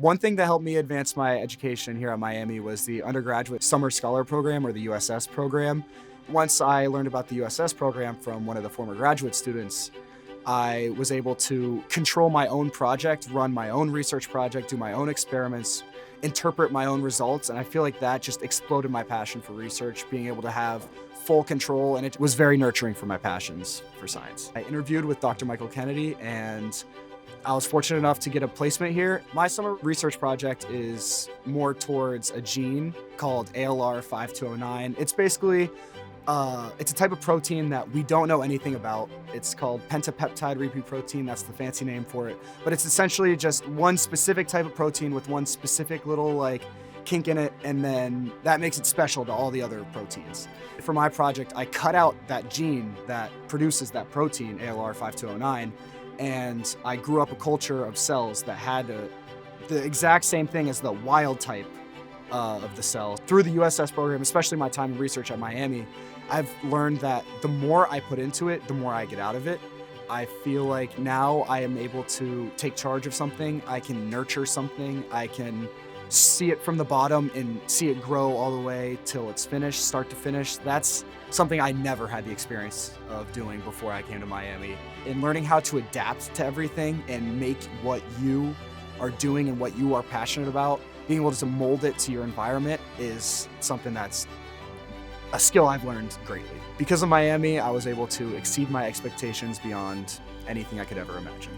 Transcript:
One thing that helped me advance my education here at Miami was the Undergraduate Summer Scholar program, or the USS program. Once I learned about the USS program from one of the former graduate students, I was able to control my own project, run my own research project, do my own experiments, interpret my own results, and I feel like that just exploded my passion for research, being able to have full control, and it was very nurturing for my passions for science. I interviewed with Dr. Michael Kennedy, and I was fortunate enough to get a placement here. My summer research project is more towards a gene called ALR 5209. It's basically it's a type of protein that we don't know anything about. It's called pentapeptide repeat protein. That's the fancy name for it. But it's essentially just one specific type of protein with one specific little kink in it, and then that makes it special to all the other proteins. For my project, I cut out that gene that produces that protein, ALR 5209, and I grew up a culture of cells that had the exact same thing as the wild type of the cell. Through the USS program, especially my time in research at Miami, I've learned that the more I put into it, the more I get out of it. I feel like now I am able to take charge of something. I can nurture something. I can see it from the bottom and see it grow all the way till it's finished, start to finish. That's something I never had the experience of doing before I came to Miami. And learning how to adapt to everything and make what you are doing and what you are passionate about, being able to mold it to your environment, is something that's a skill I've learned greatly. Because of Miami, I was able to exceed my expectations beyond anything I could ever imagine.